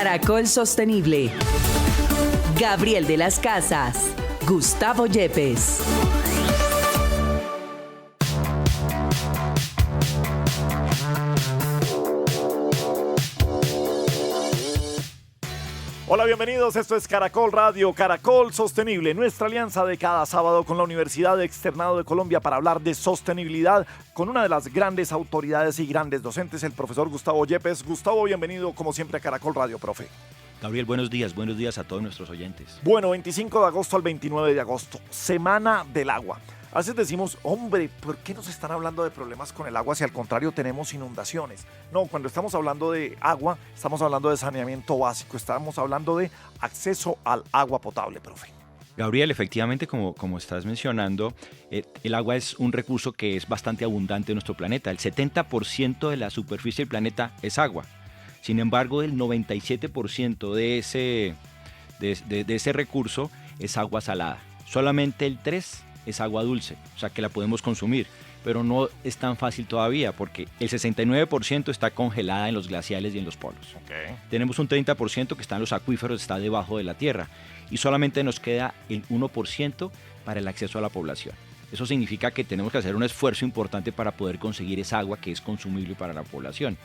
Caracol Sostenible. Gabriel de las Casas. Gustavo Yepes. Hola, bienvenidos. Esto es Caracol Radio, Caracol Sostenible, nuestra alianza de cada sábado con la Universidad Externado de Colombia para hablar de sostenibilidad con una de las grandes autoridades y grandes docentes, el profesor Gustavo Yepes. Gustavo, bienvenido como siempre a Caracol Radio, profe. Gabriel, buenos días a todos nuestros oyentes. Bueno, 25 de agosto al 29 de agosto, Semana del Agua. A veces decimos, hombre, ¿por qué nos están hablando de problemas con el agua si al contrario tenemos inundaciones? No, cuando estamos hablando de agua, estamos hablando de saneamiento básico, estamos hablando de acceso al agua potable, profe. Gabriel, efectivamente, como estás mencionando, el agua es un recurso que es bastante abundante en nuestro planeta. El 70% de la superficie del planeta es agua. Sin embargo, el 97% de ese recurso es agua salada. Solamente el 3% es agua dulce, o sea que la podemos consumir, pero no es tan fácil todavía porque el 69% está congelada en los glaciales y en los polos. Okay. Tenemos un 30% que está en los acuíferos, está debajo de la tierra y solamente nos queda el 1% para el acceso a la población. Eso significa que tenemos que hacer un esfuerzo importante para poder conseguir esa agua que es consumible para la población.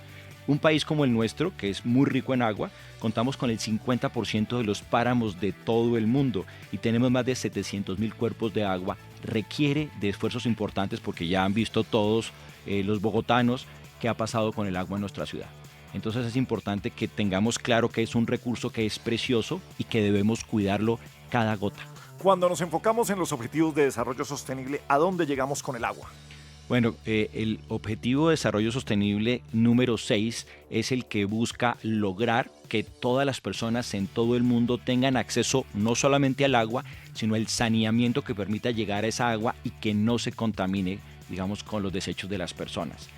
Un país como el nuestro, que es muy rico en agua, contamos con el 50% de los páramos de todo el mundo y tenemos más de 700.000 cuerpos de agua. Requiere de esfuerzos importantes porque ya han visto todos los bogotanos qué ha pasado con el agua en nuestra ciudad. Entonces es importante que tengamos claro que es un recurso que es precioso y que debemos cuidarlo cada gota. Cuando nos enfocamos en los objetivos de desarrollo sostenible, ¿a dónde llegamos con el agua? Bueno, el objetivo de desarrollo sostenible número 6 es el que busca lograr que todas las personas en todo el mundo tengan acceso no solamente al agua, sino el saneamiento que permita llegar a esa agua y que no se contamine, digamos, con los desechos de las personas.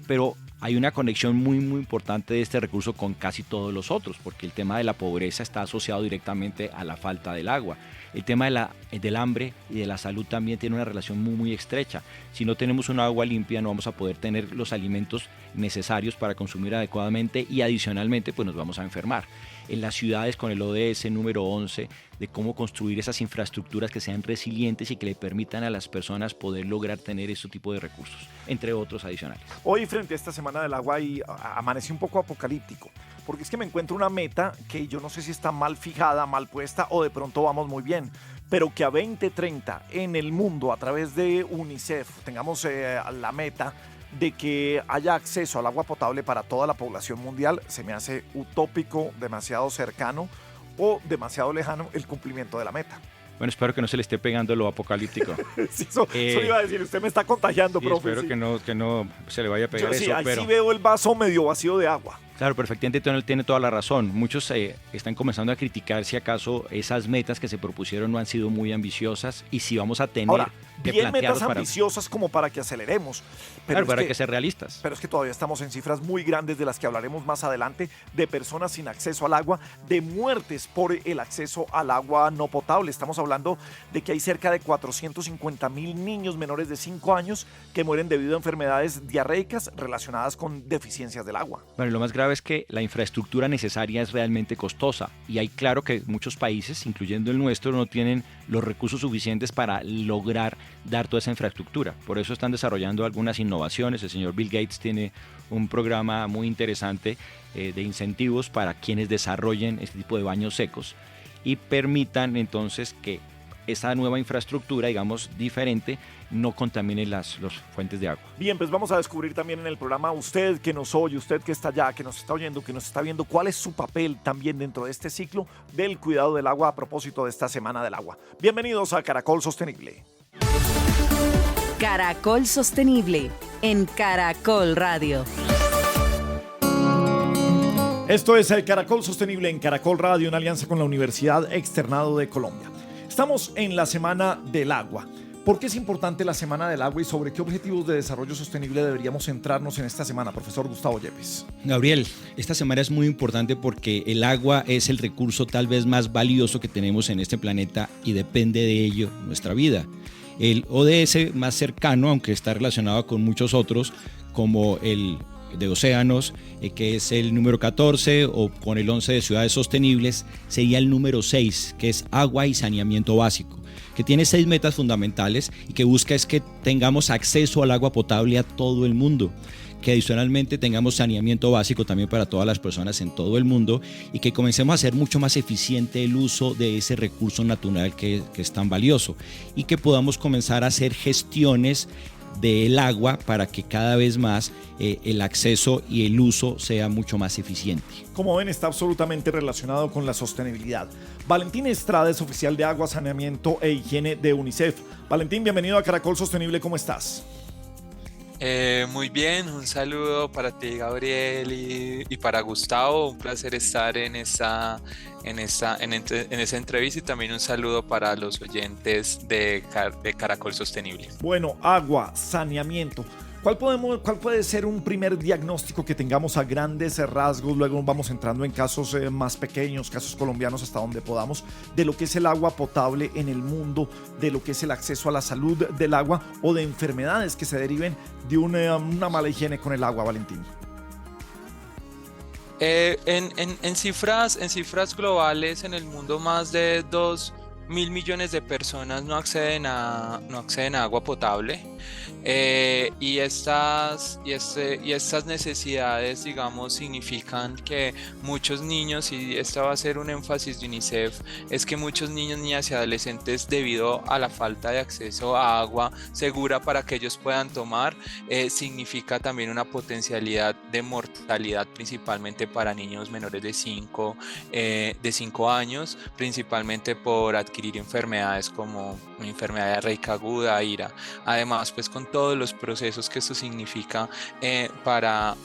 Pero hay una conexión muy importante de este recurso con casi todos los otros, porque el tema de la pobreza está asociado directamente a la falta del agua. El tema del hambre y de la salud también tiene una relación muy estrecha. Si no tenemos una agua limpia no vamos a poder tener los alimentos necesarios para consumir adecuadamente y adicionalmente pues nos vamos a enfermar. En las ciudades con el ODS número 11 de cómo construir esas infraestructuras que sean resilientes y que le permitan a las personas poder lograr tener ese tipo de recursos, entre otros adicionales. Hoy frente a esta Semana del Agua amanecí un poco apocalíptico, porque es que me encuentro una meta que yo no sé si está mal fijada, mal puesta o de pronto vamos muy bien, pero que a 2030 en el mundo a través de UNICEF tengamos la meta de que haya acceso al agua potable para toda la población mundial, se me hace utópico, demasiado cercano o demasiado lejano el cumplimiento de la meta. Bueno, espero que no se le esté pegando lo apocalíptico. Sí, eso iba a decir, usted me está contagiando, sí, profe. Espero que no se le vaya a pegar eso. Ahí sí veo el vaso medio vacío de agua. Claro, perfectamente, tiene toda la razón. Muchos están comenzando a criticar si acaso esas metas que se propusieron no han sido muy ambiciosas y si vamos a tener ahora, que bien metas ambiciosas como para que aceleremos. Pero claro, para que ser realistas. Pero es que todavía estamos en cifras muy grandes de las que hablaremos más adelante, de personas sin acceso al agua, de muertes por el acceso al agua no potable. Estamos hablando de que hay cerca de 450,000 niños menores de 5 años que mueren debido a enfermedades diarreicas relacionadas con deficiencias del agua. Bueno, lo más grave es que la infraestructura necesaria es realmente costosa y hay claro que muchos países, incluyendo el nuestro, no tienen los recursos suficientes para lograr dar toda esa infraestructura. Por eso están desarrollando algunas innovaciones. El señor Bill Gates tiene un programa muy interesante de incentivos para quienes desarrollen este tipo de baños secos y permitan entonces que esa nueva infraestructura, digamos, diferente, no contamine las fuentes de agua. Bien, pues vamos a descubrir también en el programa, usted que nos oye, usted que está allá, que nos está oyendo, que nos está viendo, cuál es su papel también dentro de este ciclo del cuidado del agua a propósito de esta Semana del Agua. Bienvenidos a Caracol Sostenible. Caracol Sostenible en Caracol Radio. Esto es el Caracol Sostenible en Caracol Radio, una alianza con la Universidad Externado de Colombia. Estamos en la Semana del Agua. ¿Por qué es importante la Semana del Agua y sobre qué objetivos de desarrollo sostenible deberíamos centrarnos en esta semana, profesor Gustavo Yepes? Gabriel, esta semana es muy importante porque el agua es el recurso tal vez más valioso que tenemos en este planeta y depende de ello nuestra vida. El ODS más cercano, aunque está relacionado con muchos otros, como el de océanos, que es el número 14, o con el 11 de ciudades sostenibles, sería el número 6, que es agua y saneamiento básico, que tiene 6 metas fundamentales y que busca es que tengamos acceso al agua potable a todo el mundo, que adicionalmente tengamos saneamiento básico también para todas las personas en todo el mundo y que comencemos a hacer mucho más eficiente el uso de ese recurso natural que es tan valioso, y que podamos comenzar a hacer gestiones del agua para que cada vez más el acceso y el uso sea mucho más eficiente. Como ven, está absolutamente relacionado con la sostenibilidad. Valentín Estrada es oficial de agua, saneamiento e higiene de UNICEF. Valentín, bienvenido a Caracol Sostenible, ¿cómo estás? Muy bien, un saludo para ti, Gabriel, y para Gustavo. Un placer estar en esa entrevista, y también un saludo para los oyentes de Caracol Sostenible. Bueno, agua, saneamiento. ¿Cuál puede ser un primer diagnóstico que tengamos a grandes rasgos? Luego vamos entrando en casos más pequeños, casos colombianos hasta donde podamos, de lo que es el agua potable en el mundo, de lo que es el acceso a la salud del agua o de enfermedades que se deriven de una mala higiene con el agua, Valentín. En cifras globales, en el mundo más de 2.000 millones de personas no acceden a agua potable. Y estas necesidades, digamos, significan que muchos niños, y esto va a ser un énfasis de UNICEF, es que muchos niños, niñas y adolescentes, debido a la falta de acceso a agua segura para que ellos puedan tomar, significa también una potencialidad de mortalidad, principalmente para niños menores de 5 años, principalmente por adquirir enfermedades como enfermedad diarreica aguda, IRA. Además, pues con todos los procesos que esto significa para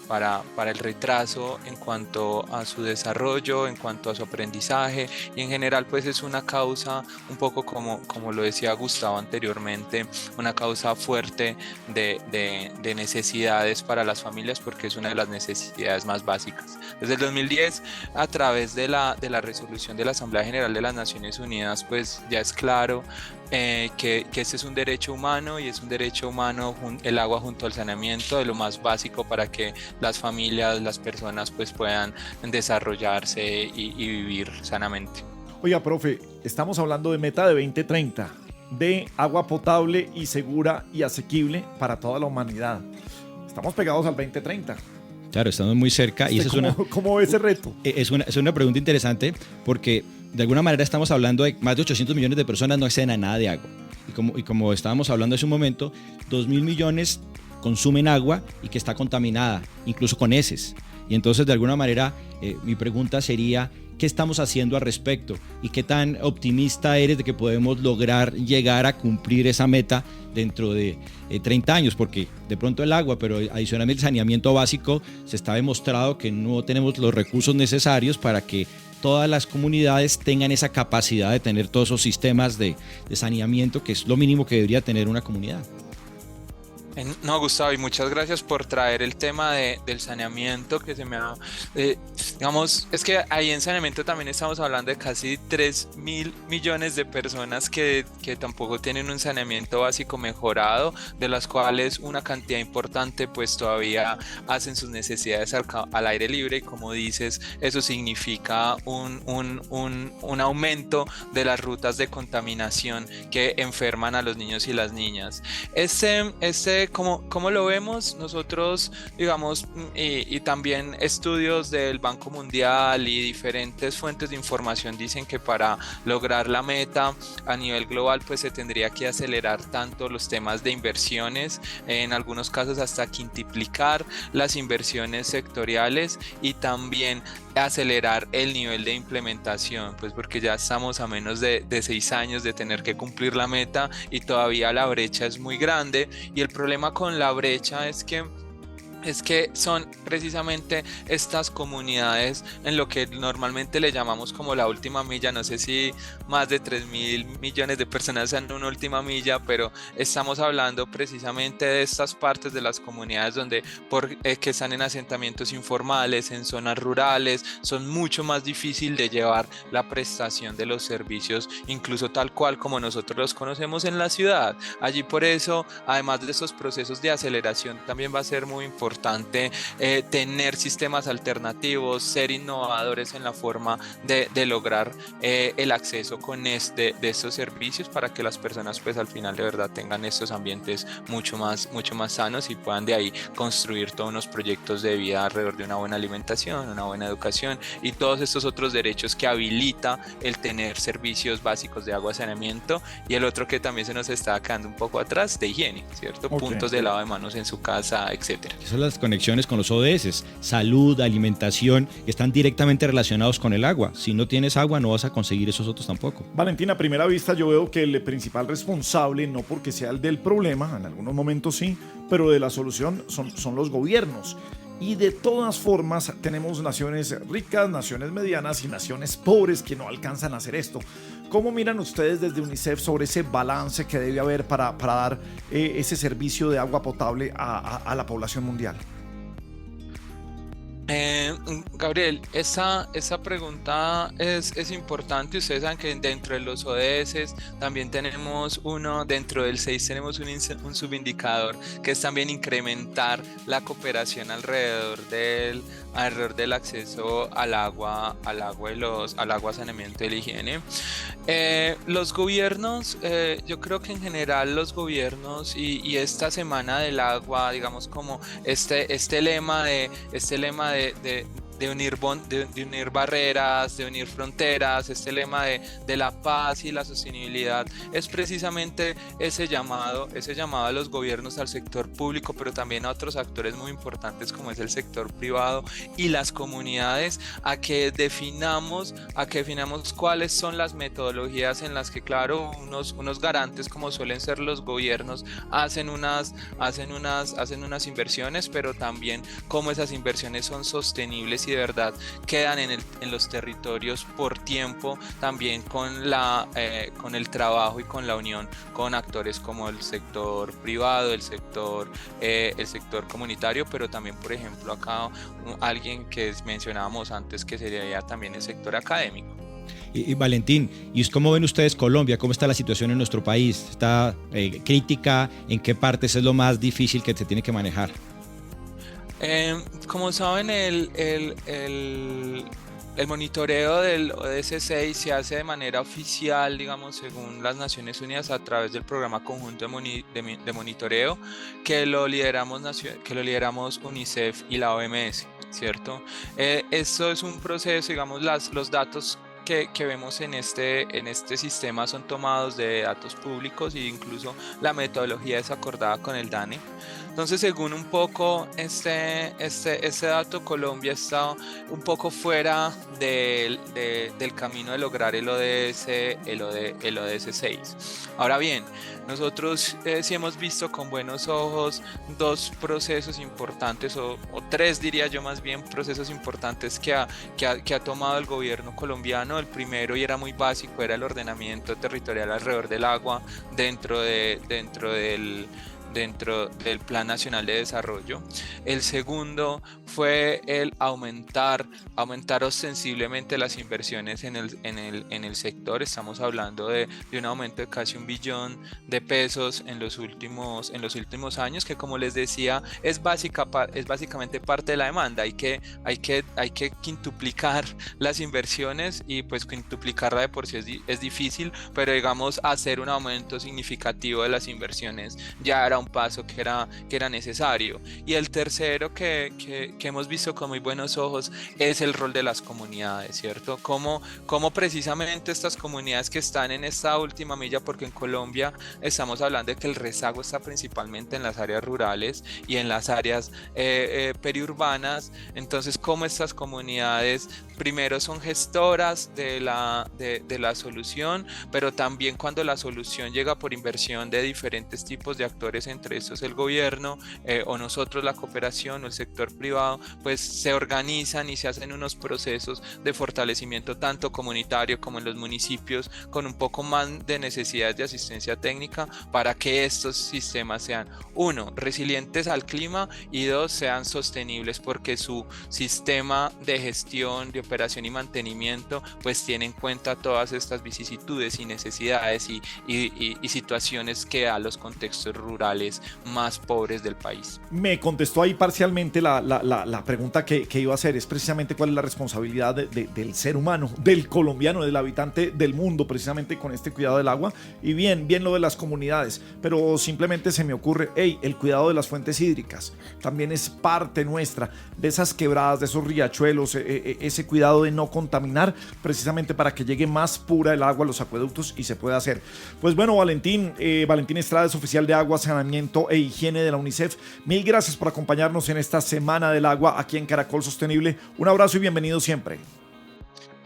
el retraso en cuanto a su desarrollo, en cuanto a su aprendizaje, y en general pues es una causa, un poco como lo decía Gustavo anteriormente, una causa fuerte de necesidades para las familias, porque es una de las necesidades más básicas. Desde el 2010, a través de la resolución de la Asamblea General de las Naciones Unidas, pues ya es claro que este es un derecho humano, y es un derecho humano el agua junto al saneamiento, de lo más básico para que las familias, las personas pues puedan desarrollarse y vivir sanamente. Oiga, profe, estamos hablando de meta de 2030, de agua potable y segura y asequible para toda la humanidad. Estamos pegados al 2030. Claro, estamos muy cerca. Y ¿Cómo ve ese reto? Es una pregunta interesante, porque de alguna manera estamos hablando de más de 800 millones de personas no acceden a nada de agua. Y como estábamos hablando hace un momento, 2.000 millones consumen agua y que está contaminada, incluso con heces. Y entonces, de alguna manera, mi pregunta sería, ¿qué estamos haciendo al respecto? ¿Y qué tan optimista eres de que podemos lograr llegar a cumplir esa meta dentro de 30 años? Porque de pronto el agua, pero adicionalmente el saneamiento básico, se está demostrado que no tenemos los recursos necesarios para que todas las comunidades tengan esa capacidad de tener todos esos sistemas de saneamiento, que es lo mínimo que debería tener una comunidad. No, Gustavo, y muchas gracias por traer el tema del saneamiento, que se me ha... digamos, es que ahí en saneamiento también estamos hablando de casi 3.000 millones de personas que tampoco tienen un saneamiento básico mejorado, de las cuales una cantidad importante pues todavía hacen sus necesidades al aire libre, y como dices, eso significa un aumento de las rutas de contaminación que enferman a los niños y las niñas. ¿Cómo lo vemos? Nosotros, digamos, y también estudios del Banco Mundial y diferentes fuentes de información dicen que para lograr la meta a nivel global, pues se tendría que acelerar tanto los temas de inversiones, en algunos casos hasta quintuplicar las inversiones sectoriales, y también acelerar el nivel de implementación, pues porque ya estamos a menos de 6 años de tener que cumplir la meta y todavía la brecha es muy grande. Y el problema con la brecha es que son precisamente estas comunidades en lo que normalmente le llamamos como la última milla. No sé si más de 3.000 millones de personas sean una última milla, pero estamos hablando precisamente de estas partes de las comunidades donde que están en asentamientos informales, en zonas rurales, son mucho más difícil de llevar la prestación de los servicios, incluso tal cual como nosotros los conocemos en la ciudad. Allí, por eso, además de estos procesos de aceleración, también va a ser muy importante importante tener sistemas alternativos, ser innovadores en la forma de lograr el acceso de estos servicios para que las personas pues al final de verdad tengan estos ambientes mucho más sanos y puedan de ahí construir todos unos proyectos de vida alrededor de una buena alimentación, una buena educación y todos estos otros derechos que habilita el tener servicios básicos de agua, saneamiento, y el otro que también se nos está quedando un poco atrás, de higiene, ¿cierto? Okay. Puntos de lavado de manos en su casa, etcétera. Esas son las conexiones con los ODS, salud, alimentación, están directamente relacionados con el agua. Si no tienes agua no vas a conseguir esos otros tampoco. Valentina, a primera vista yo veo que el principal responsable, no porque sea el del problema, en algunos momentos sí, pero de la solución son los gobiernos. Y de todas formas tenemos naciones ricas, naciones medianas y naciones pobres que no alcanzan a hacer esto. ¿Cómo miran ustedes desde UNICEF sobre ese balance que debe haber para dar ese servicio de agua potable a la población mundial? Gabriel, esa pregunta es importante. Ustedes saben que dentro de los ODS también tenemos dentro del 6 tenemos un subindicador que es también incrementar la cooperación alrededor del acceso al agua, saneamiento y la higiene. Los gobiernos, yo creo que en general los gobiernos y esta semana del agua, digamos como este lema de unir barreras, de unir fronteras, este lema de la paz y la sostenibilidad, es precisamente ese llamado a los gobiernos, al sector público, pero también a otros actores muy importantes como es el sector privado y las comunidades, a que definamos cuáles son las metodologías en las que, claro, unos garantes como suelen ser los gobiernos hacen unas inversiones, pero también cómo esas inversiones son sostenibles y de verdad quedan en los territorios por tiempo, también con el trabajo y con la unión con actores como el sector privado, el sector comunitario, pero también, por ejemplo, acá alguien que mencionábamos antes que sería también el sector académico. Y Valentín, ¿y cómo ven ustedes Colombia? ¿Cómo está la situación en nuestro país? ¿Está crítica? ¿En qué partes es lo más difícil que se tiene que manejar? Como saben, el monitoreo del ODS 6 se hace de manera oficial, digamos, según las Naciones Unidas, a través del programa conjunto de monitoreo que lo lideramos UNICEF y la OMS, ¿cierto? Esto es un proceso, digamos, los datos que vemos en este sistema son tomados de datos públicos e incluso la metodología es acordada con el DANE. Entonces, según un poco este dato, Colombia está un poco fuera del camino de lograr el ODS 6. Ahora bien, nosotros sí hemos visto con buenos ojos dos procesos importantes, o tres diría yo más bien, procesos importantes que ha tomado el gobierno colombiano. El primero, y era muy básico, era el ordenamiento territorial alrededor del agua dentro del Plan Nacional de Desarrollo. El segundo fue el aumentar ostensiblemente las inversiones en el sector. Estamos hablando de un aumento de casi 1 billón de pesos en los últimos años, que, como les decía, es básicamente parte de la demanda. Hay que quintuplicar las inversiones, y pues quintuplicarla de por sí es difícil, pero digamos hacer un aumento significativo de las inversiones ya era un paso que era necesario. Y el tercero que hemos visto con muy buenos ojos es el rol de las comunidades, ¿cierto? Cómo precisamente estas comunidades que están en esta última milla, porque en Colombia estamos hablando de que el rezago está principalmente en las áreas rurales y en las áreas periurbanas. Entonces, cómo estas comunidades primero son gestoras de la solución, pero también cuando la solución llega por inversión de diferentes tipos de actores, entre estos el gobierno o nosotros, la cooperación o el sector privado, lado, pues se organizan y se hacen unos procesos de fortalecimiento tanto comunitario como en los municipios, con un poco más de necesidades de asistencia técnica para que estos sistemas sean, uno, resilientes al clima y dos, sean sostenibles, porque su sistema de gestión, de operación y mantenimiento pues tiene en cuenta todas estas vicisitudes y necesidades y situaciones que a los contextos rurales más pobres del país. Me contestó ahí parcialmente la pregunta que iba a hacer, es precisamente cuál es la responsabilidad del ser humano, del colombiano, del habitante del mundo, precisamente con este cuidado del agua. Y bien lo de las comunidades, pero simplemente se me ocurre, el cuidado de las fuentes hídricas también es parte nuestra, de esas quebradas, de esos riachuelos, ese cuidado de no contaminar, precisamente para que llegue más pura el agua a los acueductos y se pueda hacer. Pues bueno, Valentín Estrada es oficial de agua, saneamiento e higiene de la UNICEF. Mil gracias por acompañarnos en esta Semana del Agua aquí en Caracol Sostenible. Un abrazo y bienvenido siempre.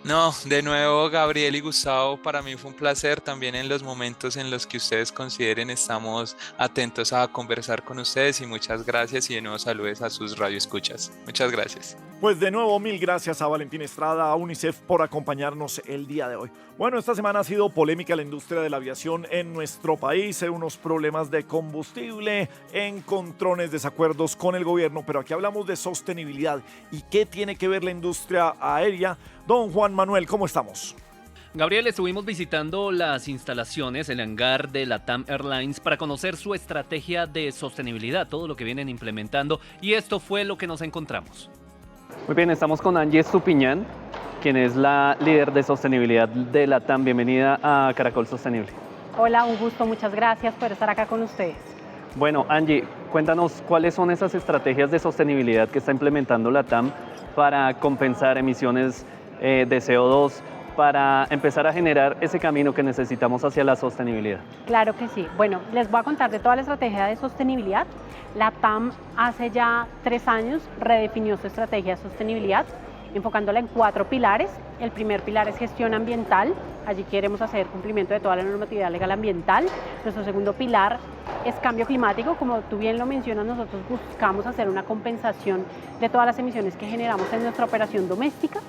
No, de nuevo, Gabriel y Gustavo, para mí fue un placer. También en los momentos en los que ustedes consideren, estamos atentos a conversar con ustedes, y muchas gracias, y de nuevo saludos a sus radioescuchas. Muchas gracias. Pues de nuevo, mil gracias a Valentín Estrada, a UNICEF, por acompañarnos el día de hoy. Bueno, esta semana ha sido polémica la industria de la aviación en nuestro país, unos problemas de combustible, encontrones, desacuerdos con el gobierno, pero aquí hablamos de sostenibilidad. ¿Y qué tiene que ver la industria aérea? Don Juan Manuel, ¿cómo estamos? Gabriel, estuvimos visitando las instalaciones, el hangar de LATAM Airlines, para conocer su estrategia de sostenibilidad, todo lo que vienen implementando, y esto fue lo que nos encontramos. Muy bien, estamos con Angie Estupiñán, quien es la líder de sostenibilidad de LATAM. Bienvenida a Caracol Sostenible. Hola, un gusto, muchas gracias por estar acá con ustedes. Bueno, Angie, cuéntanos cuáles son esas estrategias de sostenibilidad que está implementando LATAM para compensar emisiones de CO2, para empezar a generar ese camino que necesitamos hacia la sostenibilidad. Claro que sí. Bueno, les voy a contar de toda la estrategia de sostenibilidad. LATAM hace ya 3 años redefinió su estrategia de sostenibilidad, enfocándola en 4 pilares. El primer pilar es gestión ambiental. Allí queremos hacer cumplimiento de toda la normatividad legal ambiental. Nuestro segundo pilar es cambio climático. Como tú bien lo mencionas, nosotros buscamos hacer una compensación de todas las emisiones que generamos en nuestra operación doméstica.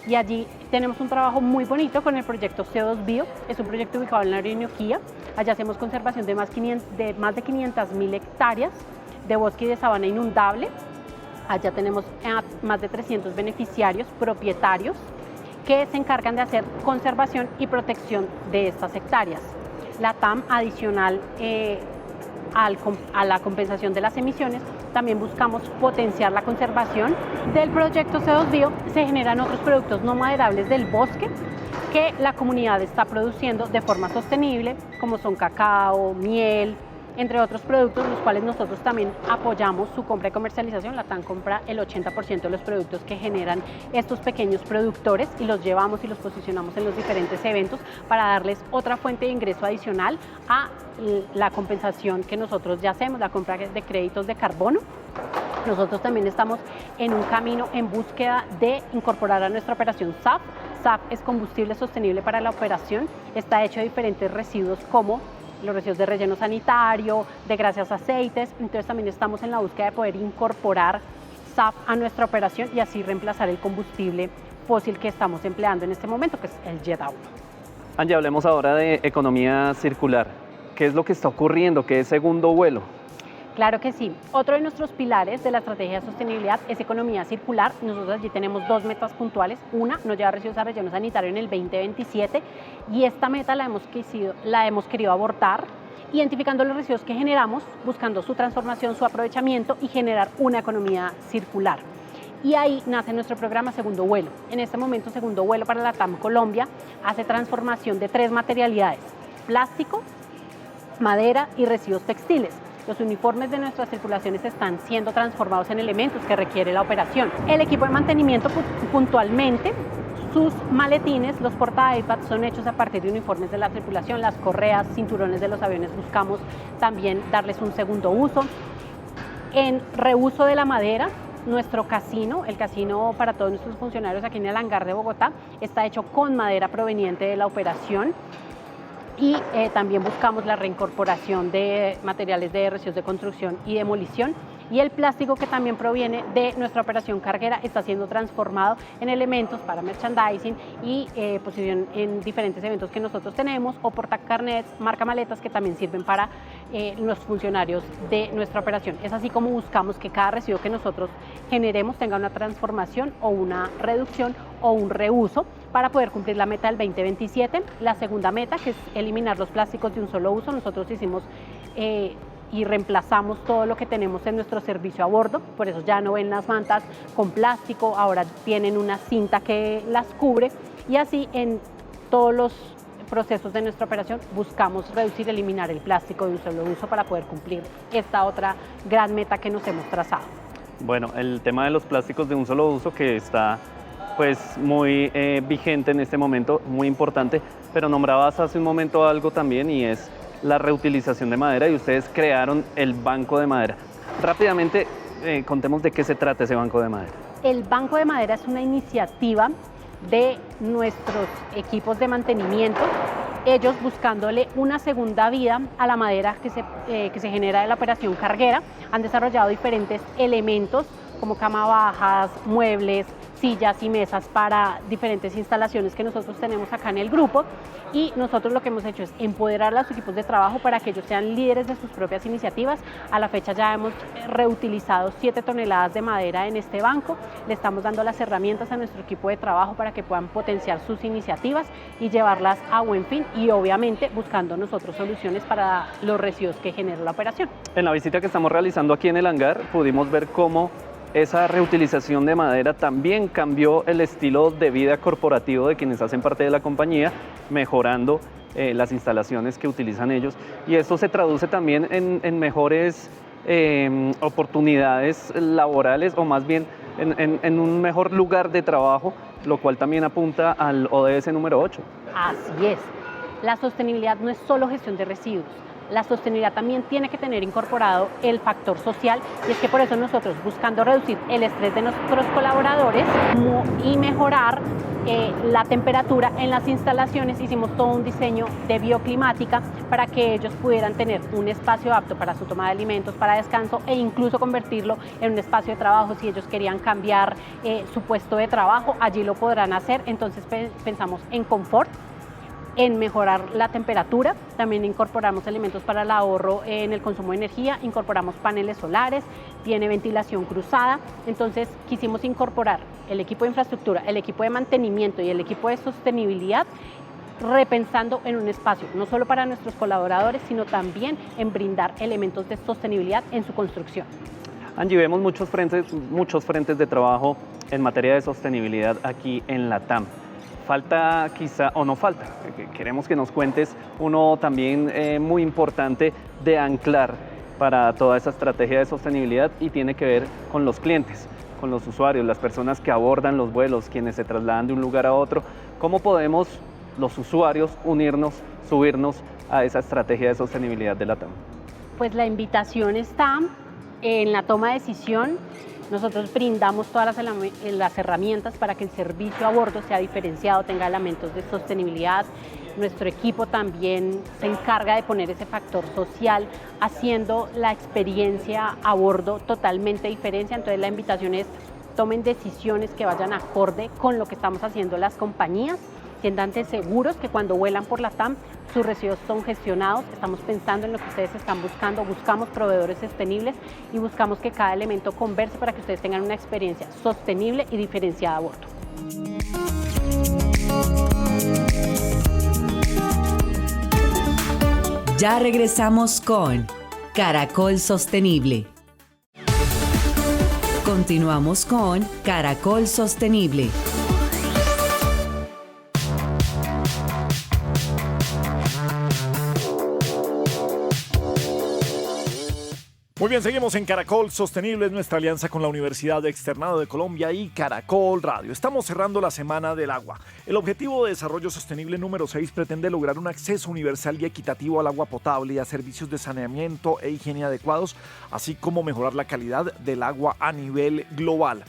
Y allí tenemos un trabajo muy bonito con el proyecto CO2 Bio. Es un proyecto ubicado en la Orinoquía. Allá hacemos conservación de más de 500.000 hectáreas de bosque y de sabana inundable. Allá tenemos más de 300 beneficiarios, propietarios, que se encargan de hacer conservación y protección de estas hectáreas. LATAM, adicional a la compensación de las emisiones, también buscamos potenciar la conservación del proyecto CO2 Bio. Se generan otros productos no maderables del bosque que la comunidad está produciendo de forma sostenible, como son cacao, miel, entre otros productos, los cuales nosotros también apoyamos su compra y comercialización. LATAM compra el 80% de los productos que generan estos pequeños productores y los llevamos y los posicionamos en los diferentes eventos para darles otra fuente de ingreso adicional a la compensación que nosotros ya hacemos, la compra de créditos de carbono. Nosotros también estamos en un camino en búsqueda de incorporar a nuestra operación SAF. SAF es combustible sostenible para la operación, está hecho de diferentes residuos como los residuos de relleno sanitario, de grasas, aceites. Entonces también estamos en la búsqueda de poder incorporar SAF a nuestra operación y así reemplazar el combustible fósil que estamos empleando en este momento, que es el jet agua. Angie, hablemos ahora de economía circular. ¿Qué es lo que está ocurriendo? ¿Qué es segundo vuelo? Claro que sí. Otro de nuestros pilares de la estrategia de sostenibilidad es economía circular. Nosotros allí tenemos 2 metas puntuales. Una, no llevar residuos a relleno sanitario en el 2027, y esta meta la hemos querido abordar identificando los residuos que generamos, buscando su transformación, su aprovechamiento y generar una economía circular. Y ahí nace nuestro programa Segundo Vuelo. En este momento, Segundo Vuelo para LATAM Colombia hace transformación de 3 materialidades: plástico, madera y residuos textiles. Los uniformes de nuestras circulaciones están siendo transformados en elementos que requiere la operación. El equipo de mantenimiento, puntualmente, sus maletines, los porta-iPads, son hechos a partir de uniformes de la tripulación. Las correas, cinturones de los aviones, buscamos también darles un segundo uso. En reuso de la madera, nuestro casino, el casino para todos nuestros funcionarios aquí en el hangar de Bogotá, está hecho con madera proveniente de la operación. Y también buscamos la reincorporación de materiales de residuos de construcción y demolición y el plástico que también proviene de nuestra operación carguera está siendo transformado en elementos para merchandising y posición en diferentes eventos que nosotros tenemos, o portacarnets, marca maletas, que también sirven para los funcionarios de nuestra operación. Es así como buscamos que cada residuo que nosotros generemos tenga una transformación o una reducción o un reuso para poder cumplir la meta del 2027. La segunda meta, que es eliminar los plásticos de un solo uso, nosotros hicimos y reemplazamos todo lo que tenemos en nuestro servicio a bordo, por eso ya no ven las mantas con plástico, ahora tienen una cinta que las cubre, y así en todos los procesos de nuestra operación buscamos reducir, eliminar el plástico de un solo uso para poder cumplir esta otra gran meta que nos hemos trazado. Bueno, el tema de los plásticos de un solo uso, que está pues muy vigente en este momento, muy importante, pero nombrabas hace un momento algo también, y es la reutilización de madera, y ustedes crearon el banco de madera. Rápidamente, contemos de qué se trata ese banco de madera. El banco de madera es una iniciativa de nuestros equipos de mantenimiento, ellos buscándole una segunda vida a la madera que se genera de la operación carguera. Han desarrollado diferentes elementos como cama bajas, muebles, sillas y mesas para diferentes instalaciones que nosotros tenemos acá en el grupo, y nosotros lo que hemos hecho es empoderar a los equipos de trabajo para que ellos sean líderes de sus propias iniciativas. A la fecha ya hemos reutilizado 7 toneladas de madera en este banco, le estamos dando las herramientas a nuestro equipo de trabajo para que puedan potenciar sus iniciativas y llevarlas a buen fin, y obviamente buscando nosotros soluciones para los residuos que genera la operación. En la visita que estamos realizando aquí en el hangar pudimos ver cómo esa reutilización de madera también cambió el estilo de vida corporativo de quienes hacen parte de la compañía, mejorando las instalaciones que utilizan ellos, y esto se traduce también en mejores oportunidades laborales, o más bien en un mejor lugar de trabajo, lo cual también apunta al ODS número 8. Así es. La sostenibilidad no es solo gestión de residuos. La sostenibilidad también tiene que tener incorporado el factor social, y es que por eso nosotros, buscando reducir el estrés de nuestros colaboradores y mejorar la temperatura en las instalaciones, hicimos todo un diseño de bioclimática para que ellos pudieran tener un espacio apto para su toma de alimentos, para descanso, e incluso convertirlo en un espacio de trabajo. Si ellos querían cambiar su puesto de trabajo, allí lo podrán hacer. Entonces pensamos en confort, en mejorar la temperatura, también incorporamos elementos para el ahorro en el consumo de energía, incorporamos paneles solares, tiene ventilación cruzada. Entonces quisimos incorporar el equipo de infraestructura, el equipo de mantenimiento y el equipo de sostenibilidad, repensando en un espacio no solo para nuestros colaboradores, sino también en brindar elementos de sostenibilidad en su construcción. Angie, vemos muchos frentes de trabajo en materia de sostenibilidad aquí en la TAM. Falta quizá, o no falta, queremos que nos cuentes uno también muy importante de anclar para toda esa estrategia de sostenibilidad, y tiene que ver con los clientes, con los usuarios, las personas que abordan los vuelos, quienes se trasladan de un lugar a otro. ¿Cómo podemos los usuarios unirnos, subirnos a esa estrategia de sostenibilidad de la TAM? Pues la invitación está en la toma de decisión. Nosotros brindamos todas las herramientas para que el servicio a bordo sea diferenciado, tenga elementos de sostenibilidad. Nuestro equipo también se encarga de poner ese factor social, haciendo la experiencia a bordo totalmente diferente. Entonces la invitación es: tomen decisiones que vayan acorde con lo que estamos haciendo las compañías, siéntanse seguros que cuando vuelan por la TAM sus residuos son gestionados. Estamos pensando en lo que ustedes están buscando, buscamos proveedores sostenibles y buscamos que cada elemento converse para que ustedes tengan una experiencia sostenible y diferenciada a bordo. Ya regresamos con Caracol Sostenible. Continuamos con Caracol Sostenible. Muy bien, seguimos en Caracol Sostenible, es nuestra alianza con la Universidad Externado de Colombia y Caracol Radio. Estamos cerrando la Semana del Agua. El Objetivo de Desarrollo Sostenible número 6 pretende lograr un acceso universal y equitativo al agua potable y a servicios de saneamiento e higiene adecuados, así como mejorar la calidad del agua a nivel global.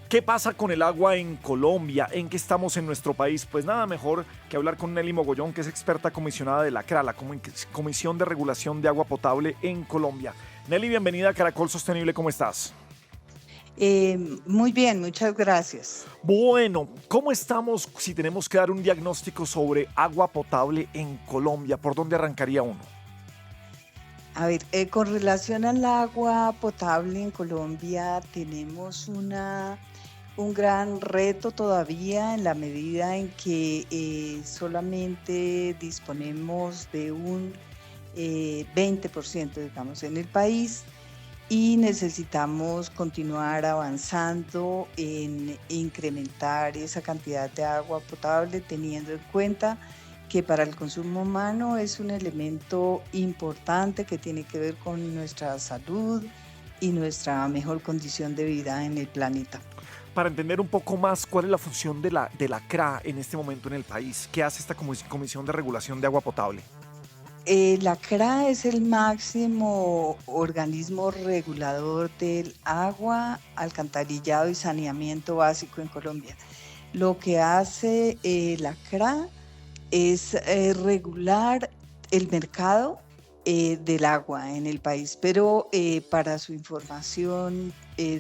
¿Qué pasa con el agua en Colombia? ¿En qué estamos en nuestro país? Pues nada mejor que hablar con Nelly Mogollón, que es experta comisionada de la CRA, la Comisión de Regulación de Agua Potable en Colombia. Nelly, bienvenida a Caracol Sostenible, ¿cómo estás? Muy bien, muchas gracias. Bueno, ¿cómo estamos si tenemos que dar un diagnóstico sobre agua potable en Colombia? ¿Por dónde arrancaría uno? A ver, con relación al agua potable en Colombia, tenemos un gran reto todavía en la medida en que solamente disponemos de un 20%, digamos, en el país. Y necesitamos continuar avanzando en incrementar esa cantidad de agua potable, teniendo en cuenta que para el consumo humano es un elemento importante que tiene que ver con nuestra salud y nuestra mejor condición de vida en el planeta. Para entender un poco más cuál es la función de la CRA en este momento en el país, ¿qué hace esta Comisión de Regulación de Agua Potable? La CRA es el máximo organismo regulador del agua, alcantarillado y saneamiento básico en Colombia. Lo que hace la CRA es regular el mercado del agua en el país, pero para su información,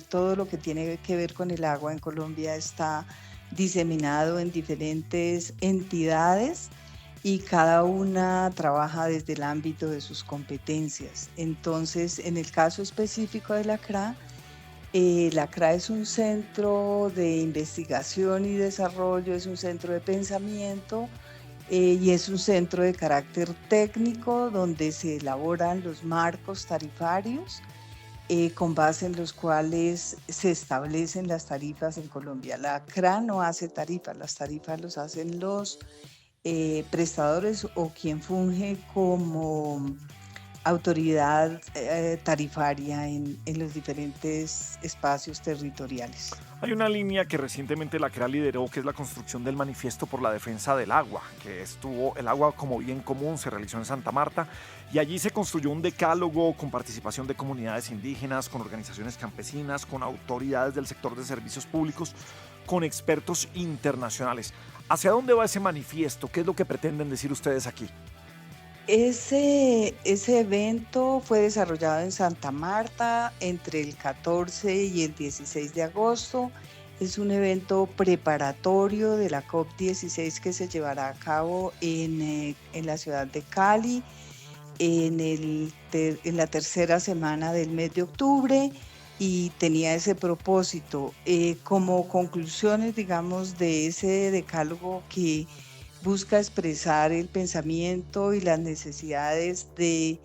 todo lo que tiene que ver con el agua en Colombia está diseminado en diferentes entidades y cada una trabaja desde el ámbito de sus competencias. Entonces, en el caso específico de la CRA es un centro de investigación y desarrollo, es un centro de pensamiento y es un centro de carácter técnico donde se elaboran los marcos tarifarios con base en los cuales se establecen las tarifas en Colombia. La CRA no hace tarifas, las tarifas los hacen los prestadores o quien funge como autoridad tarifaria en los diferentes espacios territoriales. Hay una línea que recientemente la CRA lideró, que es la construcción del Manifiesto por la Defensa del Agua, que estuvo el agua como bien común, se realizó en Santa Marta, y allí se construyó un decálogo con participación de comunidades indígenas, con organizaciones campesinas, con autoridades del sector de servicios públicos, con expertos internacionales. ¿Hacia dónde va ese manifiesto? ¿Qué es lo que pretenden decir ustedes aquí? Ese evento fue desarrollado en Santa Marta entre el 14 y el 16 de agosto. Es un evento preparatorio de la COP16 que se llevará a cabo en la ciudad de Cali en la tercera semana del mes de octubre, y tenía ese propósito. Como conclusiones, digamos, de ese decálogo que busca expresar el pensamiento y las necesidades de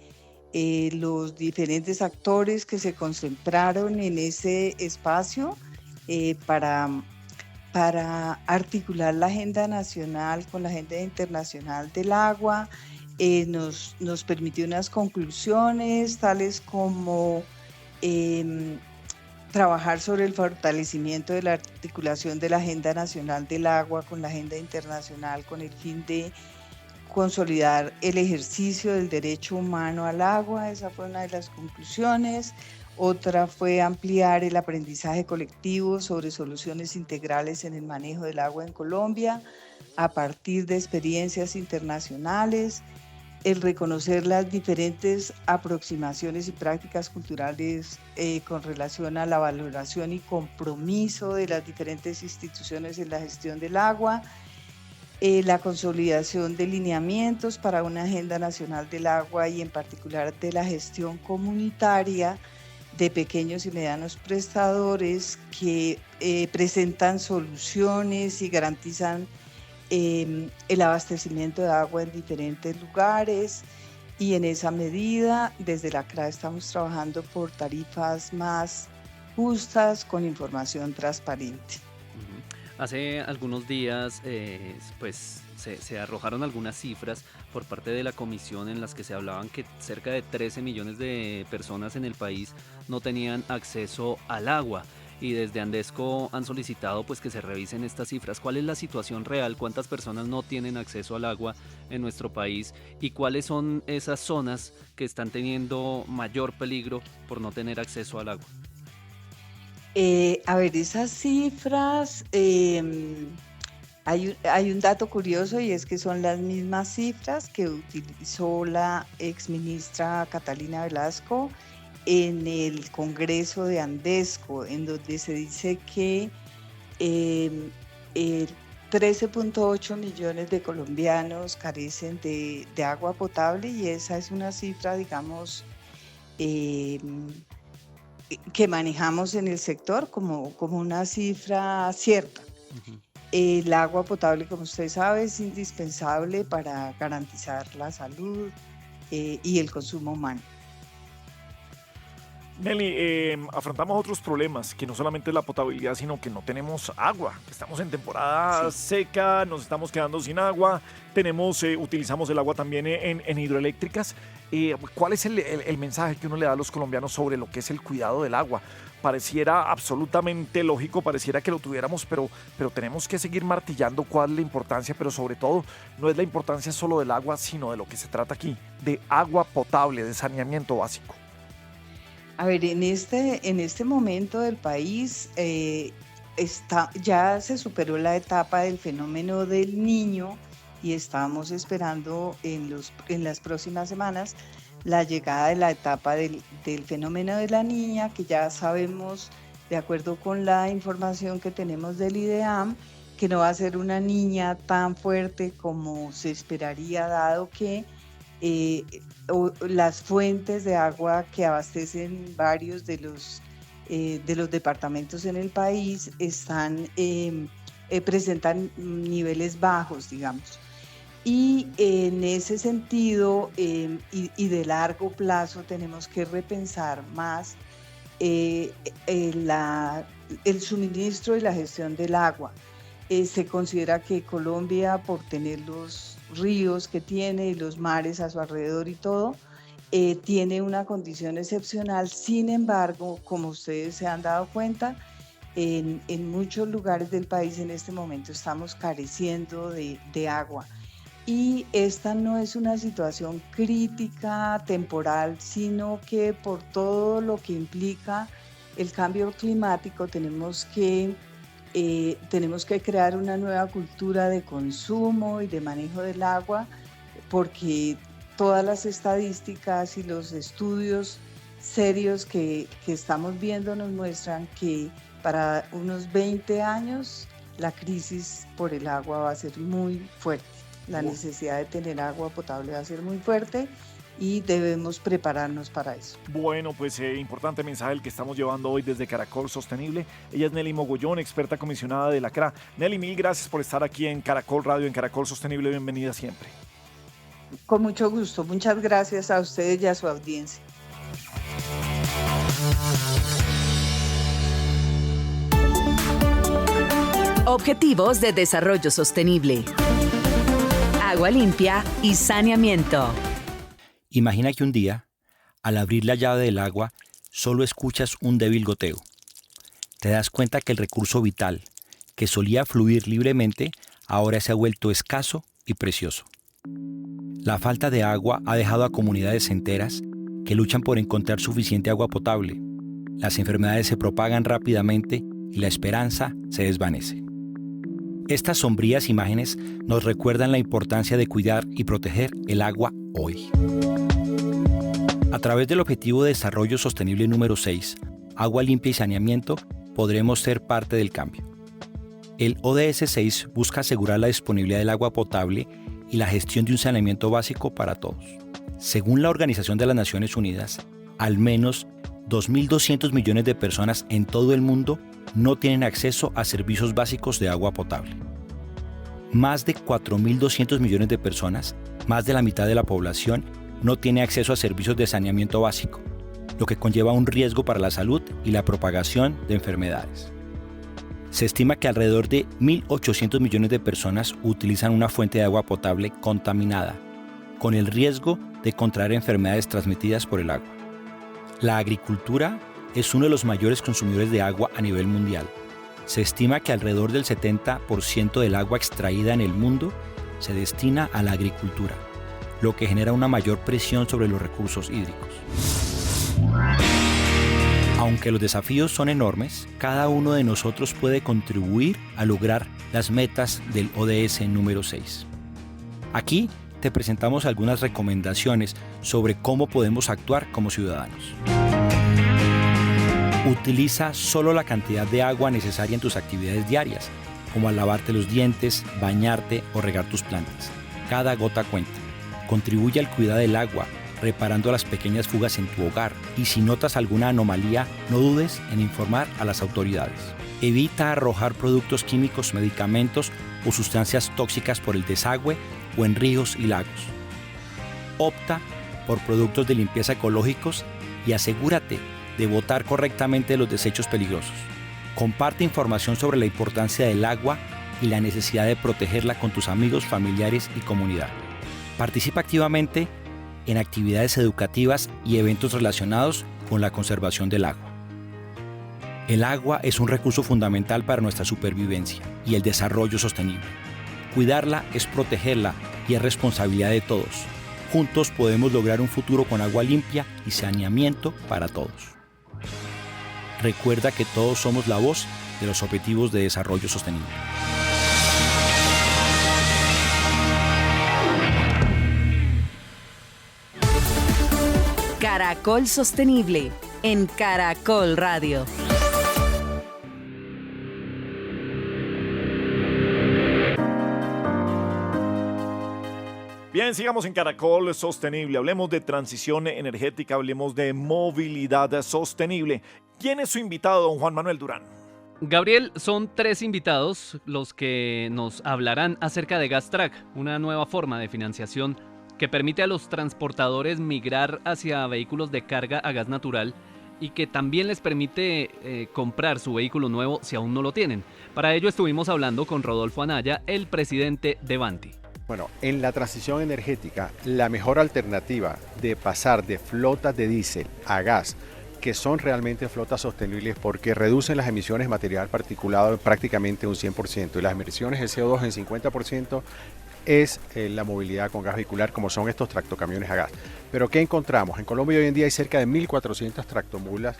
los diferentes actores que se concentraron en ese espacio para articular la agenda nacional con la agenda internacional del agua. Nos permitió unas conclusiones tales como trabajar sobre el fortalecimiento de la articulación de la Agenda Nacional del Agua con la Agenda Internacional con el fin de consolidar el ejercicio del derecho humano al agua. Esa fue una de las conclusiones. Otra fue ampliar el aprendizaje colectivo sobre soluciones integrales en el manejo del agua en Colombia a partir de experiencias internacionales. El reconocer las diferentes aproximaciones y prácticas culturales con relación a la valoración y compromiso de las diferentes instituciones en la gestión del agua, la consolidación de lineamientos para una agenda nacional del agua y en particular de la gestión comunitaria de pequeños y medianos prestadores que presentan soluciones y garantizan el abastecimiento de agua en diferentes lugares, y en esa medida desde la CRA estamos trabajando por tarifas más justas con información transparente. Hace algunos días pues se arrojaron algunas cifras por parte de la comisión en las que se hablaban que cerca de 13 millones de personas en el país no tenían acceso al agua. Y desde Andesco han solicitado pues que se revisen estas cifras. ¿Cuál es la situación real? ¿Cuántas personas no tienen acceso al agua en nuestro país? ¿Y cuáles son esas zonas que están teniendo mayor peligro por no tener acceso al agua? A ver, esas cifras, hay un dato curioso, y es que son las mismas cifras que utilizó la exministra Catalina Velasco en el Congreso de Andesco, en donde se dice que 13.8 millones de colombianos carecen de agua potable, y esa es una cifra, digamos, que manejamos en el sector como una cifra cierta. El agua potable, como usted sabe, es indispensable para garantizar la salud y el consumo humano. Nelly, afrontamos otros problemas, que no solamente es la potabilidad, sino que no tenemos agua. Estamos en temporada seca, nos estamos quedando sin agua, utilizamos el agua también en hidroeléctricas. ¿Cuál es el mensaje que uno le da a los colombianos sobre lo que es el cuidado del agua? Pareciera absolutamente lógico, pareciera que lo tuviéramos, pero tenemos que seguir martillando cuál es la importancia, pero sobre todo no es la importancia solo del agua, sino de lo que se trata aquí, de agua potable, de saneamiento básico. A ver, en este momento del país ya se superó la etapa del fenómeno del Niño, y estamos esperando en las próximas semanas la llegada de la etapa del fenómeno de la Niña, que ya sabemos, de acuerdo con la información que tenemos del IDEAM, que no va a ser una niña tan fuerte como se esperaría, dado que las fuentes de agua que abastecen varios de los departamentos en el país presentan niveles bajos, digamos. Y en ese sentido y de largo plazo tenemos que repensar más el suministro y la gestión del agua. Se considera que Colombia, por tener los ríos que tiene y los mares a su alrededor y todo, tiene una condición excepcional. Sin embargo, como ustedes se han dado cuenta, en muchos lugares del país en este momento estamos careciendo de agua. Y esta no es una situación crítica, temporal, sino que por todo lo que implica el cambio climático tenemos que crear una nueva cultura de consumo y de manejo del agua, porque todas las estadísticas y los estudios serios que estamos viendo nos muestran que para unos 20 años la crisis por el agua va a ser muy fuerte. La necesidad de tener agua potable va a ser muy fuerte y debemos prepararnos para eso. Bueno, pues importante mensaje el que estamos llevando hoy desde Caracol Sostenible. Ella es Nelly Mogollón, experta comisionada de la CRA. Nelly, mil gracias por estar aquí en Caracol Radio, en Caracol Sostenible. Bienvenida siempre. Con mucho gusto. Muchas gracias a ustedes y a su audiencia. Objetivos de Desarrollo Sostenible. Agua limpia y saneamiento. Imagina que un día, al abrir la llave del agua, solo escuchas un débil goteo. Te das cuenta que el recurso vital, que solía fluir libremente, ahora se ha vuelto escaso y precioso. La falta de agua ha dejado a comunidades enteras que luchan por encontrar suficiente agua potable. Las enfermedades se propagan rápidamente y la esperanza se desvanece. Estas sombrías imágenes nos recuerdan la importancia de cuidar y proteger el agua hoy. A través del Objetivo de Desarrollo Sostenible número 6, Agua Limpia y Saneamiento, podremos ser parte del cambio. El ODS 6 busca asegurar la disponibilidad del agua potable y la gestión de un saneamiento básico para todos. Según la Organización de las Naciones Unidas, al menos 2.200 millones de personas en todo el mundo no tienen acceso a servicios básicos de agua potable. Más de 4.200 millones de personas, más de la mitad de la población, no tiene acceso a servicios de saneamiento básico, lo que conlleva un riesgo para la salud y la propagación de enfermedades. Se estima que alrededor de 1.800 millones de personas utilizan una fuente de agua potable contaminada, con el riesgo de contraer enfermedades transmitidas por el agua. La agricultura es uno de los mayores consumidores de agua a nivel mundial. Se estima que alrededor del 70% del agua extraída en el mundo se destina a la agricultura, lo que genera una mayor presión sobre los recursos hídricos. Aunque los desafíos son enormes, cada uno de nosotros puede contribuir a lograr las metas del ODS número 6. Aquí te presentamos algunas recomendaciones sobre cómo podemos actuar como ciudadanos. Utiliza solo la cantidad de agua necesaria en tus actividades diarias, como al lavarte los dientes, bañarte o regar tus plantas. Cada gota cuenta. Contribuye al cuidado del agua, reparando las pequeñas fugas en tu hogar, y si notas alguna anomalía, no dudes en informar a las autoridades. Evita arrojar productos químicos, medicamentos o sustancias tóxicas por el desagüe o en ríos y lagos. Opta por productos de limpieza ecológicos y asegúrate de botar correctamente los desechos peligrosos. Comparte información sobre la importancia del agua y la necesidad de protegerla con tus amigos, familiares y comunidad. Participa activamente en actividades educativas y eventos relacionados con la conservación del agua. El agua es un recurso fundamental para nuestra supervivencia y el desarrollo sostenible. Cuidarla es protegerla y es responsabilidad de todos. Juntos podemos lograr un futuro con agua limpia y saneamiento para todos. Recuerda que todos somos la voz de los Objetivos de Desarrollo Sostenible. Caracol Sostenible en Caracol Radio. Bien, sigamos en Caracol Sostenible. Hablemos de transición energética, hablemos de movilidad sostenible. ¿Quién es su invitado, don Juan Manuel Durán? Gabriel, son 3 invitados los que nos hablarán acerca de GasTrack, una nueva forma de financiación que permite a los transportadores migrar hacia vehículos de carga a gas natural y que también les permite comprar su vehículo nuevo si aún no lo tienen. Para ello estuvimos hablando con Rodolfo Anaya, el presidente de Vanti. Bueno, en la transición energética, la mejor alternativa de pasar de flotas de diésel a gas, que son realmente flotas sostenibles porque reducen las emisiones de material particulado prácticamente un 100% y las emisiones de CO2 en 50%, es la movilidad con gas vehicular, como son estos tractocamiones a gas. Pero ¿qué encontramos? En Colombia hoy en día hay cerca de 1.400 tractomulas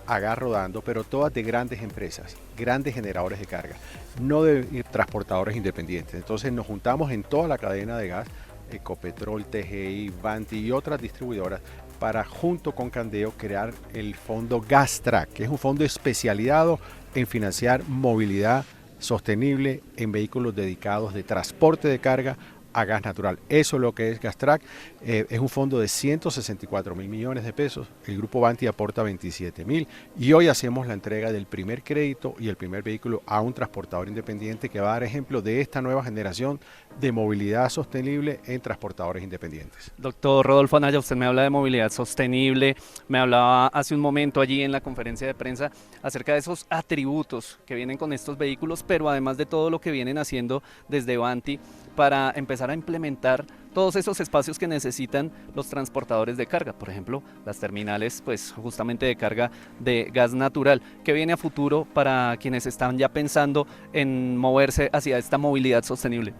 a gas rodando, pero todas de grandes empresas, grandes generadores de carga, no de transportadores independientes. Entonces nos juntamos en toda la cadena de gas, Ecopetrol, TGI, Vanti y otras distribuidoras, para junto con Candeo crear el fondo GasTrack, que es un fondo especializado en financiar movilidad sostenible en vehículos dedicados de transporte de carga a gas natural. Eso es lo que es GasTrack. Es un fondo de 164.000 millones de pesos. El grupo Vanti aporta 27.000 y hoy hacemos la entrega del primer crédito y el primer vehículo a un transportador independiente que va a dar ejemplo de esta nueva generación de movilidad sostenible en transportadores independientes. Doctor Rodolfo Anaya, usted me habla de movilidad sostenible, me hablaba hace un momento allí en la conferencia de prensa acerca de esos atributos que vienen con estos vehículos, pero además de todo lo que vienen haciendo desde Vanti para empezar a implementar todos esos espacios que necesitan los transportadores de carga, por ejemplo, las terminales, pues justamente de carga de gas natural, que viene a futuro para quienes están ya pensando en moverse hacia esta movilidad sostenible.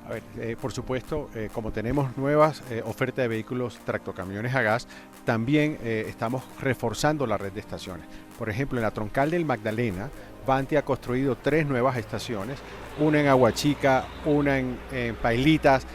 A ver, por supuesto, como tenemos nuevas ofertas de vehículos tractocamiones a gas, también estamos reforzando la red de estaciones. Por ejemplo, en la troncal del Magdalena, Vanti ha construido 3 nuevas estaciones, una en Aguachica, una en Pailitas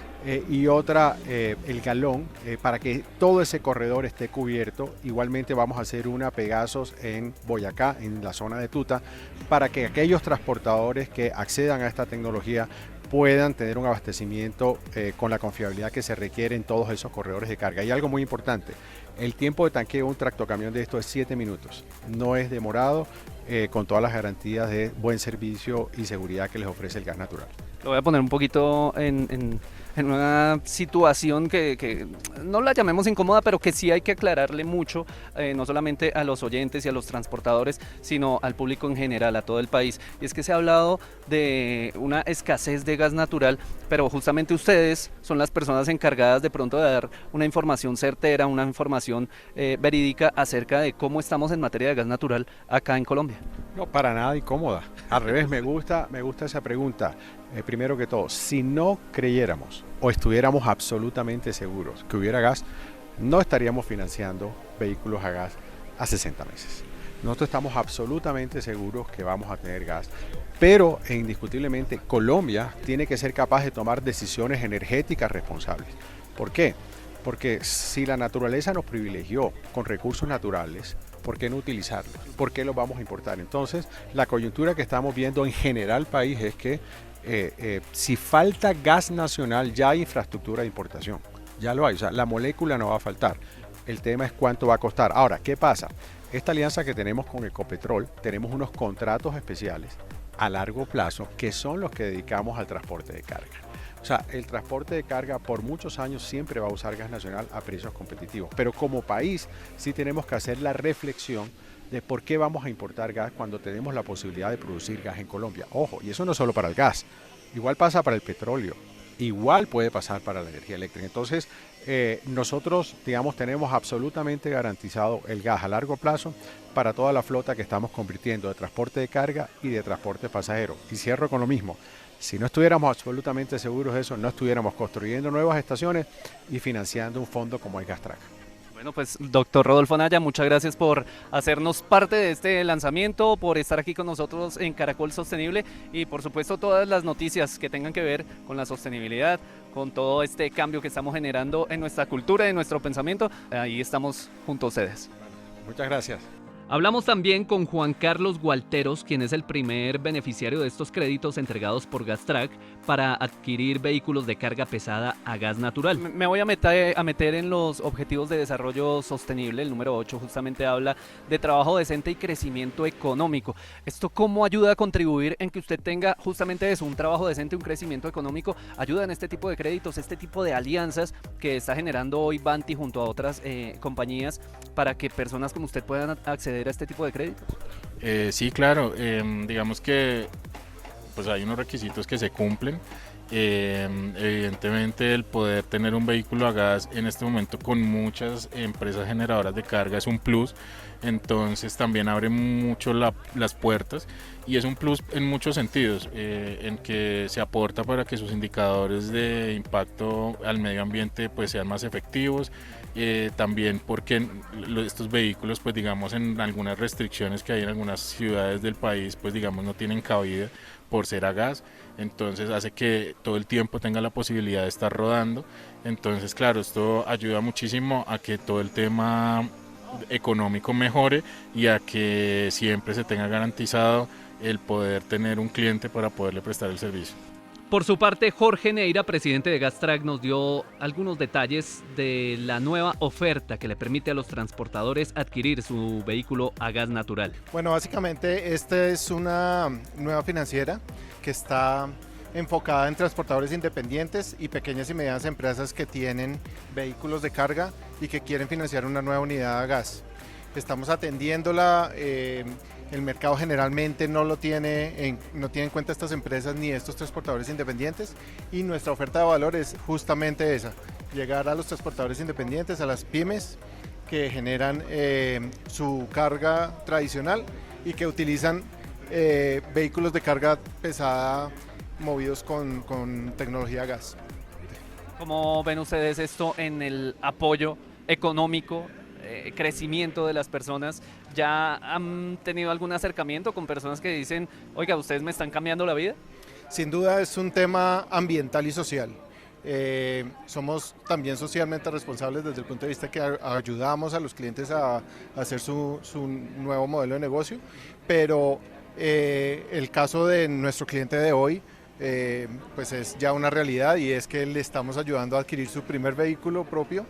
y otra El Galón, para que todo ese corredor esté cubierto. Igualmente vamos a hacer una Pegasos en Boyacá, en la zona de Tuta, para que aquellos transportadores que accedan a esta tecnología puedan tener un abastecimiento con la confiabilidad que se requiere en todos esos corredores de carga. Y algo muy importante, el tiempo de tanqueo de un tractocamión de esto es 7 minutos, no es demorado, con todas las garantías de buen servicio y seguridad que les ofrece el gas natural. Lo voy a poner un poquito en una situación que no la llamemos incómoda, pero que sí hay que aclararle mucho, no solamente a los oyentes y a los transportadores, sino al público en general, a todo el país. Y es que se ha hablado de una escasez de gas natural, pero justamente ustedes son las personas encargadas de pronto de dar una información certera, una información verídica acerca de cómo estamos en materia de gas natural acá en Colombia. No, para nada incómoda. Al revés, me gusta esa pregunta. Primero que todo, si no creyéramos o estuviéramos absolutamente seguros que hubiera gas, no estaríamos financiando vehículos a gas a 60 meses. Nosotros estamos absolutamente seguros que vamos a tener gas, pero indiscutiblemente Colombia tiene que ser capaz de tomar decisiones energéticas responsables. ¿Por qué? Porque si la naturaleza nos privilegió con recursos naturales, ¿por qué no utilizarlos? ¿Por qué los vamos a importar? Entonces, la coyuntura que estamos viendo en general país es que si falta gas nacional, ya hay infraestructura de importación. Ya lo hay, o sea, la molécula no va a faltar. El tema es cuánto va a costar. Ahora, ¿qué pasa? Esta alianza que tenemos con Ecopetrol, tenemos unos contratos especiales a largo plazo que son los que dedicamos al transporte de carga. O sea, el transporte de carga por muchos años siempre va a usar gas nacional a precios competitivos. Pero como país sí tenemos que hacer la reflexión de por qué vamos a importar gas cuando tenemos la posibilidad de producir gas en Colombia. Ojo, y eso no es solo para el gas, igual pasa para el petróleo, igual puede pasar para la energía eléctrica. Entonces, nosotros, digamos, tenemos absolutamente garantizado el gas a largo plazo para toda la flota que estamos convirtiendo de transporte de carga y de transporte pasajero. Y cierro con lo mismo. Si no estuviéramos absolutamente seguros de eso, no estuviéramos construyendo nuevas estaciones y financiando un fondo como el GasTrack. Bueno, pues doctor Rodolfo Anaya, muchas gracias por hacernos parte de este lanzamiento, por estar aquí con nosotros en Caracol Sostenible y por supuesto todas las noticias que tengan que ver con la sostenibilidad, con todo este cambio que estamos generando en nuestra cultura, en nuestro pensamiento. Ahí estamos junto a ustedes. Muchas gracias. Hablamos también con Juan Carlos Gualteros, quien es el primer beneficiario de estos créditos entregados por GasTrack para adquirir vehículos de carga pesada a gas natural. Me voy a meter en los objetivos de desarrollo sostenible. El número 8 justamente habla de trabajo decente y crecimiento económico. ¿Esto cómo ayuda a contribuir en que usted tenga justamente eso, un trabajo decente, un crecimiento económico? ¿Ayuda en este tipo de créditos, este tipo de alianzas que está generando hoy Vanti junto a otras compañías para que personas como usted puedan acceder a este tipo de créditos? Sí, claro. Digamos que pues hay unos requisitos que se cumplen. Evidentemente el poder tener un vehículo a gas en este momento con muchas empresas generadoras de carga es un plus, entonces también abre mucho las puertas y es un plus en muchos sentidos, en que se aporta para que sus indicadores de impacto al medio ambiente pues sean más efectivos, también porque estos vehículos pues digamos en algunas restricciones que hay en algunas ciudades del país pues digamos no tienen cabida por ser a gas, entonces hace que todo el tiempo tenga la posibilidad de estar rodando, entonces claro, esto ayuda muchísimo a que todo el tema económico mejore y a que siempre se tenga garantizado el poder tener un cliente para poderle prestar el servicio. Por su parte, Jorge Neira, presidente de GasTrack, nos dio algunos detalles de la nueva oferta que le permite a los transportadores adquirir su vehículo a gas natural. Bueno, básicamente esta es una nueva financiera que está enfocada en transportadores independientes y pequeñas y medianas empresas que tienen vehículos de carga y que quieren financiar una nueva unidad a gas. Estamos atendiéndola. El mercado generalmente no tiene en cuenta estas empresas ni estos transportadores independientes y nuestra oferta de valor es justamente esa, llegar a los transportadores independientes, a las pymes que generan su carga tradicional y que utilizan vehículos de carga pesada movidos con tecnología gas. ¿Cómo ven ustedes esto en el apoyo económico, crecimiento de las personas? ¿Ya han tenido algún acercamiento con personas que dicen, oiga, ustedes me están cambiando la vida? Sin duda es un tema ambiental y social. Somos también socialmente responsables desde el punto de vista que ayudamos a los clientes a hacer su nuevo modelo de negocio, pero el caso de nuestro cliente de hoy pues es ya una realidad y es que le estamos ayudando a adquirir su primer vehículo propio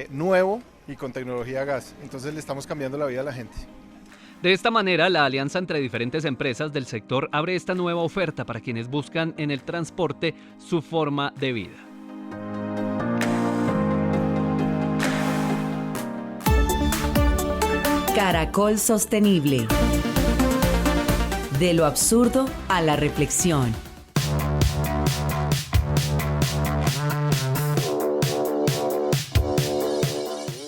nuevo y con tecnología a gas, entonces le estamos cambiando la vida a la gente. De esta manera, la alianza entre diferentes empresas del sector abre esta nueva oferta para quienes buscan en el transporte su forma de vida. Caracol Sostenible. De lo absurdo a la reflexión.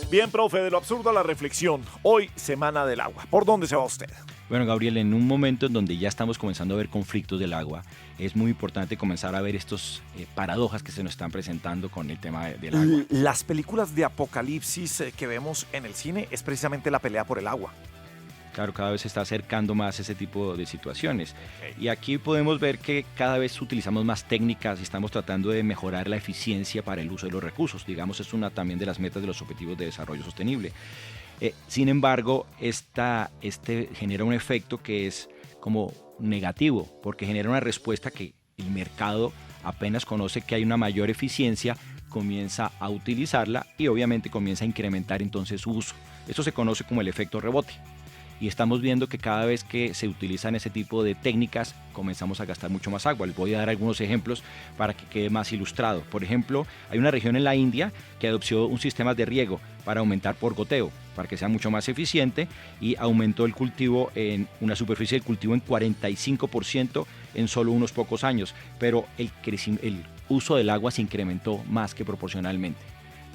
Bien, profe, de lo absurdo a la reflexión. Hoy, Semana del Agua. ¿Por dónde se va usted? Bueno, Gabriel, en un momento en donde ya estamos comenzando a ver conflictos del agua, es muy importante comenzar a ver estos paradojas que se nos están presentando con el tema del agua. Las películas de apocalipsis que vemos en el cine es precisamente la pelea por el agua. Claro, cada vez se está acercando más ese tipo de situaciones. Y aquí podemos ver que cada vez utilizamos más técnicas y estamos tratando de mejorar la eficiencia para el uso de los recursos. Digamos, es una también de las metas de los Objetivos de Desarrollo Sostenible. Sin embargo, este genera un efecto que es como negativo, porque genera una respuesta que el mercado apenas conoce que hay una mayor eficiencia, comienza a utilizarla y obviamente comienza a incrementar entonces su uso. Esto se conoce como el efecto rebote. Y estamos viendo que cada vez que se utilizan ese tipo de técnicas comenzamos a gastar mucho más agua. Les voy a dar algunos ejemplos para que quede más ilustrado. Por ejemplo, hay una región en la India que adoptó un sistema de riego para aumentar por goteo, para que sea mucho más eficiente, y aumentó el cultivo en una superficie de cultivo en 45% en solo unos pocos años, pero el uso del agua se incrementó más que proporcionalmente.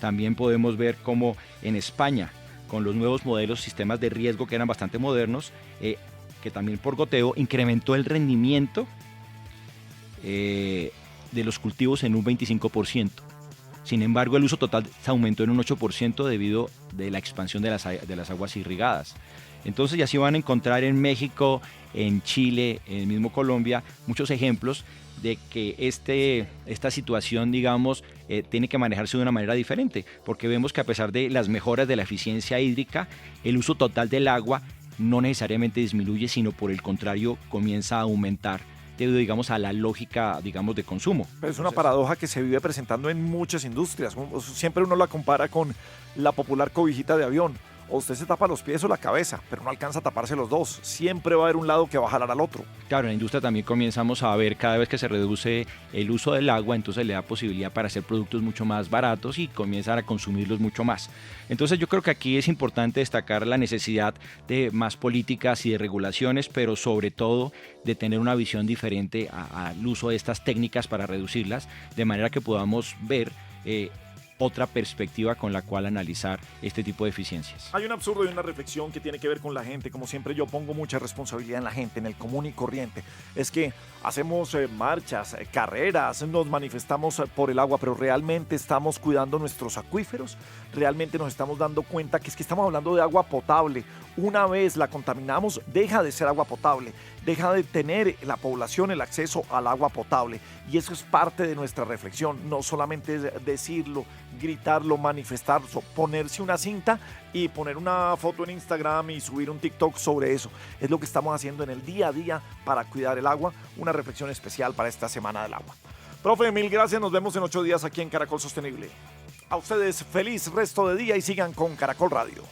También podemos ver cómo en España, con los nuevos modelos, sistemas de riego que eran bastante modernos, que también por goteo incrementó el rendimiento de los cultivos en un 25%. Sin embargo, el uso total se aumentó en un 8% debido a la expansión de las aguas irrigadas. Entonces ya se van a encontrar en México, en Chile, en el mismo Colombia, muchos ejemplos de que esta situación, digamos, tiene que manejarse de una manera diferente, porque vemos que a pesar de las mejoras de la eficiencia hídrica, el uso total del agua no necesariamente disminuye, sino por el contrario comienza a aumentar debido, digamos, a la lógica, digamos, de consumo. Pero es una paradoja que se vive presentando en muchas industrias. Siempre uno la compara con la popular cobijita de avión. O usted se tapa los pies o la cabeza, pero no alcanza a taparse los dos. Siempre va a haber un lado que va a jalar al otro. Claro, en la industria también comenzamos a ver cada vez que se reduce el uso del agua, entonces le da posibilidad para hacer productos mucho más baratos y comienzan a consumirlos mucho más. Entonces yo creo que aquí es importante destacar la necesidad de más políticas y de regulaciones, pero sobre todo de tener una visión diferente al uso de estas técnicas para reducirlas, de manera que podamos ver otra perspectiva con la cual analizar este tipo de eficiencias. Hay un absurdo y una reflexión que tiene que ver con la gente. Como siempre, yo pongo mucha responsabilidad en la gente, en el común y corriente. Es que hacemos marchas, carreras, nos manifestamos por el agua, pero ¿realmente estamos cuidando nuestros acuíferos? ¿Realmente nos estamos dando cuenta que estamos hablando de agua potable? Una vez la contaminamos, deja de ser agua potable, deja de tener la población el acceso al agua potable. Y eso es parte de nuestra reflexión, no solamente es decirlo, gritarlo, manifestarlo, ponerse una cinta y poner una foto en Instagram y subir un TikTok sobre eso. Es lo que estamos haciendo en el día a día para cuidar el agua, una reflexión especial para esta Semana del Agua. Profe, mil gracias, nos vemos en 8 días aquí en Caracol Sostenible. A ustedes feliz resto de día y sigan con Caracol Radio.